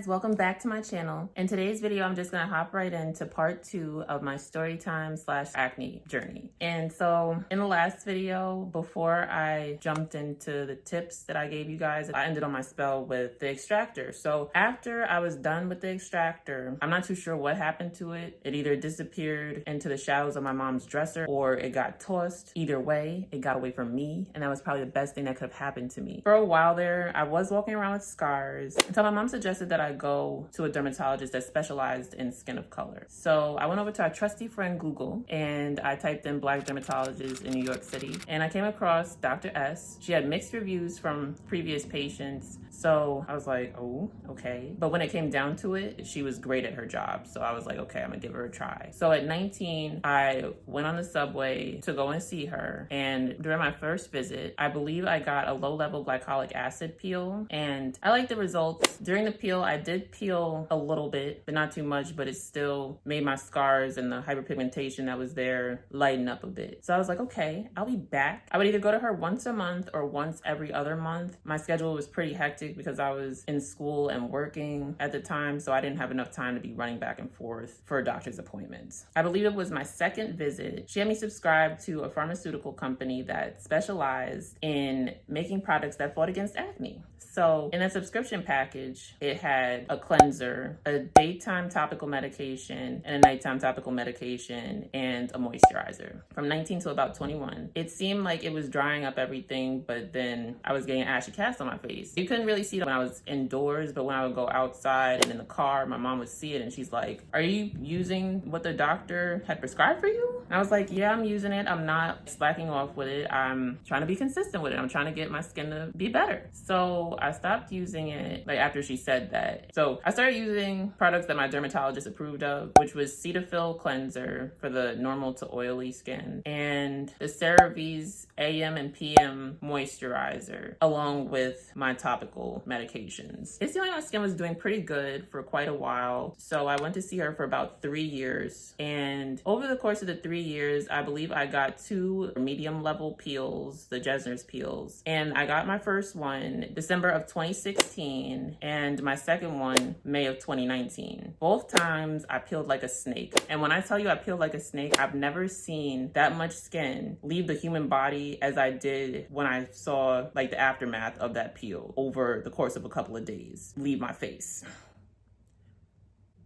Whiteheads, welcome back to my channel. In today's video, I'm just gonna hop right into part 2 of my story time / acne journey. And so in the last video, before I jumped into the tips that I gave you guys, I ended on my spell with the extractor. So after I was done with the extractor, I'm not too sure what happened to it. It either disappeared into the shadows of my mom's dresser or it got tossed. Either way, it got away from me, and that was probably the best thing that could have happened to me. For a while there, I was walking around with scars until my mom suggested that I go to a dermatologist that specialized in skin of color. So I went over to our trusty friend Google and I typed in Black dermatologist in New York City, and I came across Dr. S. She had mixed reviews from previous patients, so I was like, oh, okay. But when it came down to it, she was great at her job, so I was like, okay, I'm gonna give her a try. So at 19, I went on the subway to go and see her, and during my first visit, I believe I got a low-level glycolic acid peel, and I liked the results. During the peel, I did peel a little bit, but not too much, but it still made my scars and the hyperpigmentation that was there lighten up a bit. So I was like, okay, I'll be back. I would either go to her once a month or once every other month. My schedule was pretty hectic because I was in school and working at the time, so I didn't have enough time to be running back and forth for doctor's appointments. I believe it was my second visit. She had me subscribe to a pharmaceutical company that specialized in making products that fought against acne. So in that subscription package, it had a cleanser, a daytime topical medication, and a nighttime topical medication, and a moisturizer. From 19 to about 21. It seemed like it was drying up everything, but then I was getting ashy cast on my face. You couldn't really see it when I was indoors, but when I would go outside and in the car, my mom would see it and she's like, are you using what the doctor had prescribed for you? And I was like, yeah, I'm using it. I'm not slacking off with it. I'm trying to be consistent with it. I'm trying to get my skin to be better. So I stopped using it like after she said that. So I started using products that my dermatologist approved of, which was Cetaphil cleanser for the normal to oily skin and the CeraVe's AM and PM moisturizer, along with my topical medications. It seemed like my skin was doing pretty good for quite a while. So I went to see her for about 3 years. And over the course of the 3 years, I believe I got 2 medium level peels, the Jesner's peels. And I got my first one December of 2016 and my second one May of 2019. Both times I peeled like a snake. And when I tell you I peeled like a snake, I've never seen that much skin leave the human body as I did when I saw like the aftermath of that peel over the course of a couple of days leave my face.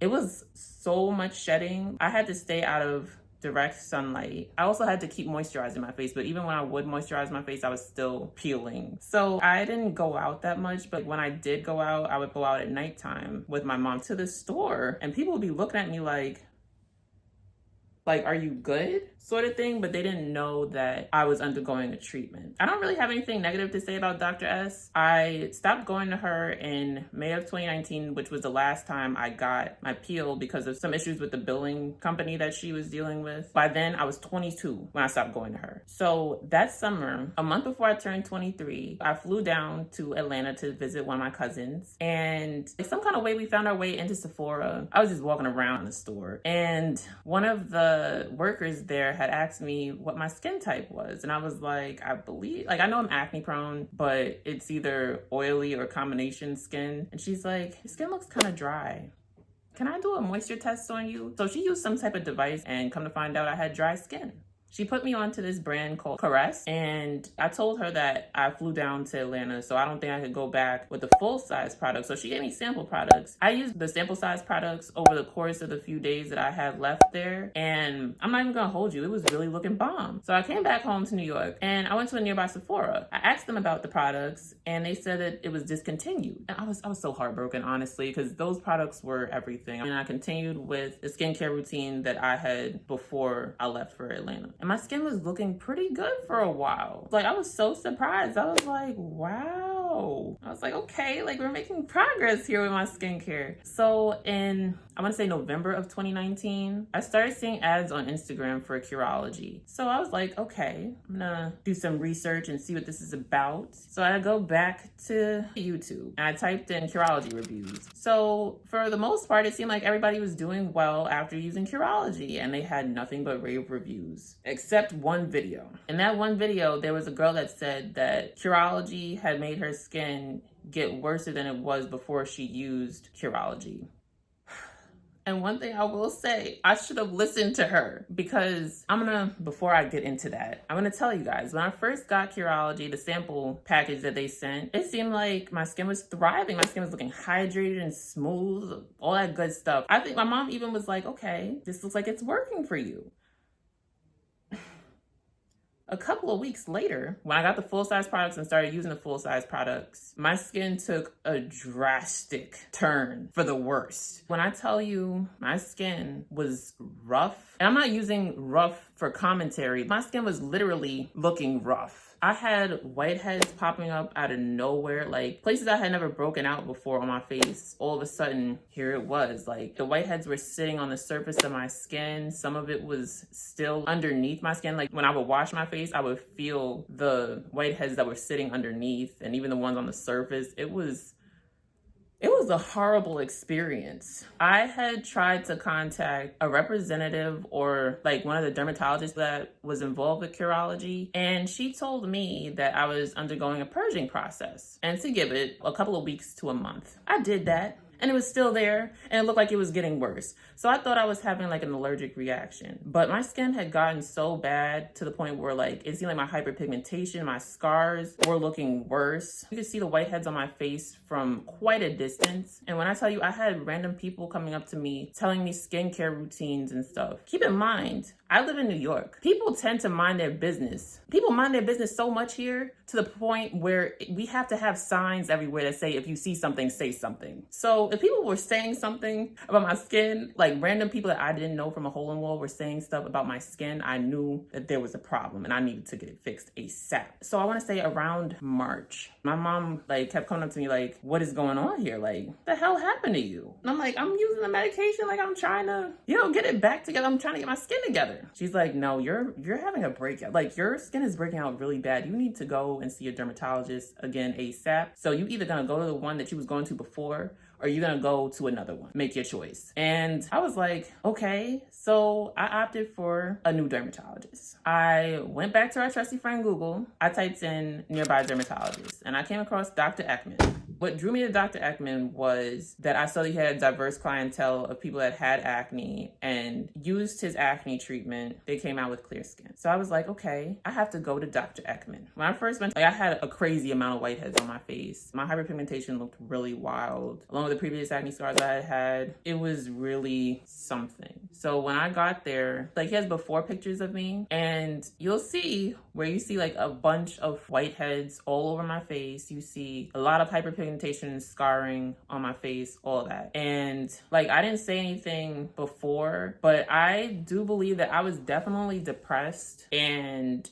It was so much shedding. I had to stay out of direct sunlight. I also had to keep moisturizing my face, but even when I would moisturize my face, I was still peeling. So I didn't go out that much, but when I did go out, I would go out at nighttime with my mom to the store, and people would be looking at me like, are you good? Sort of thing, but they didn't know that I was undergoing a treatment. I don't really have anything negative to say about Dr. S. I stopped going to her in May of 2019, which was the last time I got my peel because of some issues with the billing company that she was dealing with. By then, I was 22 when I stopped going to her. So that summer, a month before I turned 23, I flew down to Atlanta to visit one of my cousins. And some kind of way, we found our way into Sephora. I was just walking around the store, and one of the workers there had asked me what my skin type was, and I was like, I know I'm acne prone, but it's either oily or combination skin. And she's like, your skin looks kind of dry. Can I do a moisture test on you? So she used some type of device, and come to find out I had dry skin. She put me onto this brand called Caress, and I told her that I flew down to Atlanta, so I don't think I could go back with the full-size product. So she gave me sample products. I used the sample-size products over the course of the few days that I had left there, and I'm not even gonna hold you, it was really looking bomb. So I came back home to New York, and I went to a nearby Sephora. I asked them about the products, and they said that it was discontinued. And I was so heartbroken, honestly, because those products were everything. And I continued with the skincare routine that I had before I left for Atlanta. And my skin was looking pretty good for a while. I was so surprised. I was like, wow. I was like, okay, we're making progress here with my skincare. So in, I want to say November of 2019, I started seeing ads on Instagram for Curology. So I was like, okay, I'm gonna do some research and see what this is about. So I go back to YouTube and I typed in Curology reviews. So for the most part, it seemed like everybody was doing well after using Curology, and they had nothing but rave reviews, except one video. In that one video, there was a girl that said that Curology had made her skin get worse than it was before she used Curology. And one thing I will say, I should have listened to her, because before I get into that, I'm gonna tell you guys, when I first got Curology, the sample package that they sent, it seemed like my skin was thriving. My skin was looking hydrated and smooth, all that good stuff. I think my mom even was like, okay, this looks like it's working for you. A couple of weeks later, when I got the full-size products and started using the full-size products, my skin took a drastic turn for the worst. When I tell you my skin was rough, and I'm not using rough for commentary, my skin was literally looking rough. I had whiteheads popping up out of nowhere, like places I had never broken out before on my face. All of a sudden, here it was. Like the whiteheads were sitting on the surface of my skin. Some of it was still underneath my skin. Like when I would wash my face, I would feel the whiteheads that were sitting underneath, and even the ones on the surface. It was a horrible experience. I had tried to contact a representative or like one of the dermatologists that was involved with Curology, and she told me that I was undergoing a purging process and to give it a couple of weeks to a month. I did that, and it was still there, and it looked like it was getting worse. So I thought I was having like an allergic reaction, but my skin had gotten so bad to the point where like it seemed like my hyperpigmentation, my scars were looking worse. You could see the whiteheads on my face from quite a distance. And when I tell you, I had random people coming up to me telling me skincare routines and stuff. Keep in mind, I live in New York. People tend to mind their business. People mind their business so much here to the point where we have to have signs everywhere that say, if you see something, say something. So if people were saying something about my skin, like random people that I didn't know from a hole in the wall were saying stuff about my skin, I knew that there was a problem and I needed to get it fixed ASAP. So I want to say around March, my mom like kept coming up to me like, what is going on here? Like, the hell happened to you? And I'm like, I'm using the medication. Like, I'm trying to, get it back together. I'm trying to get my skin together. She's like, no, you're having a breakout. Like, your skin is breaking out really bad. You need to go and see a dermatologist again ASAP. So you either gonna go to the one that you was going to before, or you're gonna go to another one. Make your choice. And I was like, okay. So I opted for a new dermatologist. I went back to our trusty friend Google. I typed in nearby dermatologist, and I came across Dr. Ekman. What drew me to Dr. Ekman was that I saw that he had a diverse clientele of people that had acne and used his acne treatment. They came out with clear skin. So I was like, okay, I have to go to Dr. Ekman. When I first went, I had a crazy amount of whiteheads on my face. My hyperpigmentation looked really wild. Along with the previous acne scars I had, it was really something. So when I got there, like he has before pictures of me, and you'll see where you see like a bunch of whiteheads all over my face. You see a lot of hyperpigmentation and scarring on my face, all that. And like, I didn't say anything before, but I do believe that I was definitely depressed, and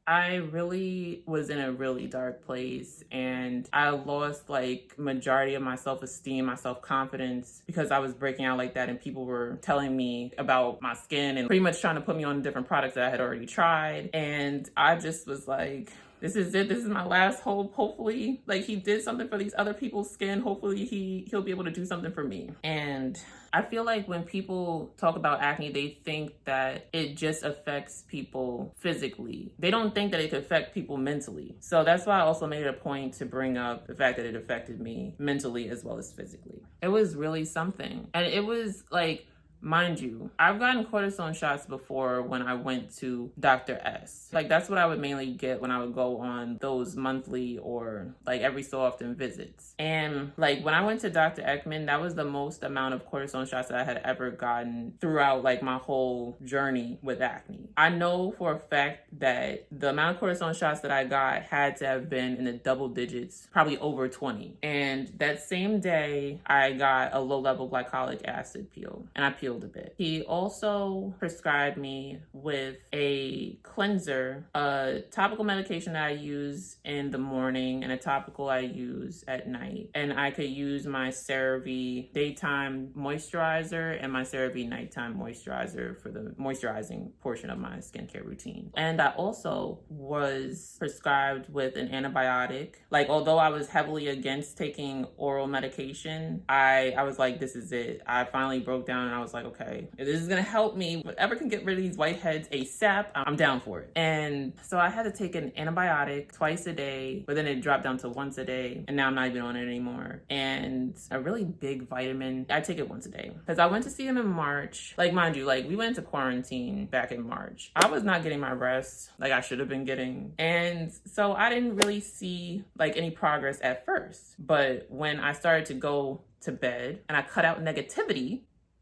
I really was in a really dark place, and I lost like majority of my self-esteem, my self-confidence, because I was breaking out like that, and people were telling me about my skin and pretty much trying to put me on different products that I had already tried. And I just was like, this is it. This is my last hope. Hopefully, like, he did something for these other people's skin. Hopefully he'll be able to do something for me. And I feel like when people talk about acne, they think that it just affects people physically. They don't think that it could affect people mentally. So that's why I also made it a point to bring up the fact that it affected me mentally as well as physically. It was really something. And it was like, mind you, I've gotten cortisone shots before when I went to Dr. S. Like, that's what I would mainly get when I would go on those monthly or like every so often visits. And like when I went to Dr. Ekman, that was the most amount of cortisone shots that I had ever gotten throughout like my whole journey with acne. I know for a fact that the amount of cortisone shots that I got had to have been in the double digits, probably over 20. And that same day, I got a low-level glycolic acid peel, and I peeled a bit. He also prescribed me with a cleanser, a topical medication that I use in the morning and a topical I use at night. And I could use my CeraVe daytime moisturizer and my CeraVe nighttime moisturizer for the moisturizing portion of my skincare routine. And I also was prescribed with an antibiotic. Like, although I was heavily against taking oral medication, I was like, this is it. I finally broke down and I was like, like, okay, if this is gonna help me, whatever can get rid of these whiteheads ASAP, I'm down for it. And so I had to take an antibiotic twice a day, but then it dropped down to once a day, and now I'm not even on it anymore. And a really big vitamin, I take it once a day. Because I went to see him in March. Like, mind you, like, we went into quarantine back in March. I was not getting my rest like I should have been getting. And so I didn't really see like any progress at first. But when I started to go to bed and I cut out negativity,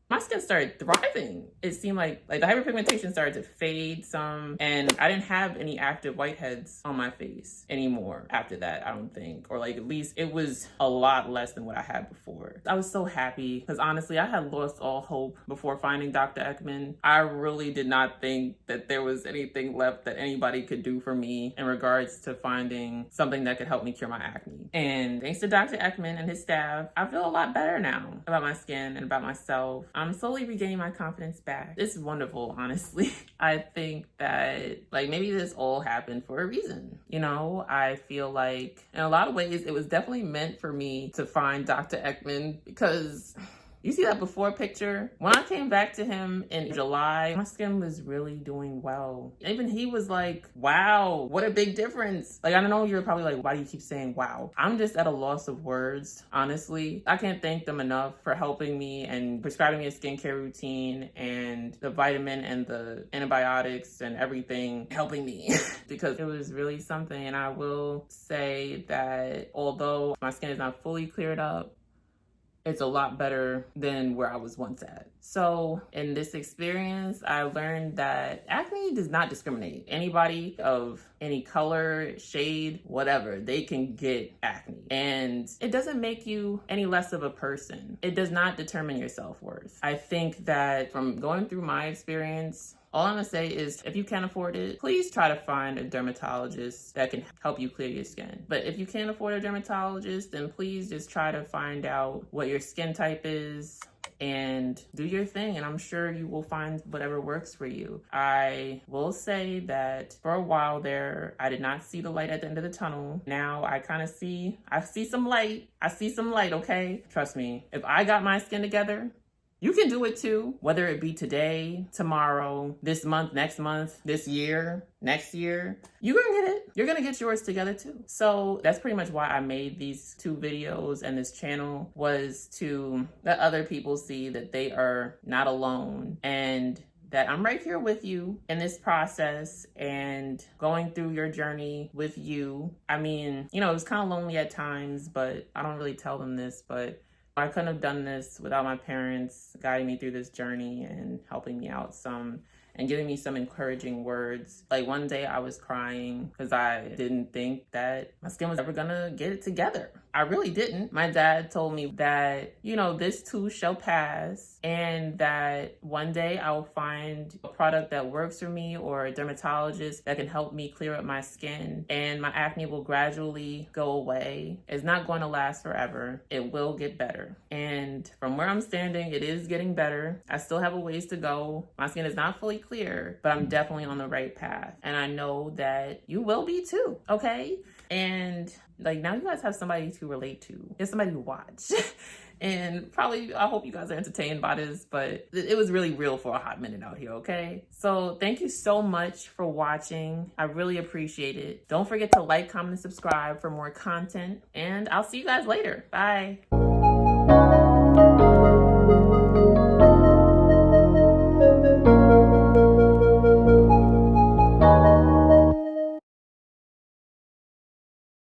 my skin started thriving. It seemed like the hyperpigmentation started to fade some, and I didn't have any active whiteheads on my face anymore after that, I don't think. Or like, at least it was a lot less than what I had before. I was so happy because honestly, I had lost all hope before finding Dr. Ekman. I really did not think that there was anything left that anybody could do for me in regards to finding something that could help me cure my acne. And thanks to Dr. Ekman and his staff, I feel a lot better now about my skin and about myself. I'm slowly regaining my confidence back. It's wonderful, honestly. I think that like maybe this all happened for a reason. You know, I feel like in a lot of ways it was definitely meant for me to find Dr. Ekman, because you see that before picture? When I came back to him in July, my skin was really doing well. Even he was like, wow, what a big difference. Like, I know you're probably like, why do you keep saying wow? I'm just at a loss of words, honestly. I can't thank them enough for helping me and prescribing me a skincare routine and the vitamin and the antibiotics and everything helping me because it was really something. And I will say that although my skin is not fully cleared up, it's a lot better than where I was once at. So in this experience, I learned that acne does not discriminate. Anybody of any color, shade, whatever, they can get acne. And it doesn't make you any less of a person. It does not determine your self-worth. I think that from going through my experience, all I'm gonna say is if you can't afford it, please try to find a dermatologist that can help you clear your skin. But if you can't afford a dermatologist, then please just try to find out what your skin type is and do your thing, and I'm sure you will find whatever works for you. I will say that for a while there, I did not see the light at the end of the tunnel. Now I see some light. I see some light, okay? Trust me, if I got my skin together, you can do it too, whether it be today, tomorrow, this month, next month, this year, next year. You're gonna get it. You're gonna get yours together too. So that's pretty much why I made these 2 videos and this channel, was to let other people see that they are not alone and that I'm right here with you in this process and going through your journey with you. I mean, you know, it was kind of lonely at times, but I don't really tell them this, but I couldn't have done this without my parents guiding me through this journey and helping me out some and giving me some encouraging words. Like one day I was crying because I didn't think that my skin was ever gonna get it together. I really didn't. My dad told me that, you know, this too shall pass and that one day I'll find a product that works for me or a dermatologist that can help me clear up my skin and my acne will gradually go away. It's not going to last forever. It will get better. And from where I'm standing, it is getting better. I still have a ways to go. My skin is not fully clear, but I'm definitely on the right path. And I know that you will be too, okay? And like now you guys have somebody to relate to. You have somebody to watch. And probably, I hope you guys are entertained by this, but it was really real for a hot minute out here, okay? So thank you so much for watching. I really appreciate it. Don't forget to like, comment, and subscribe for more content. And I'll see you guys later. Bye.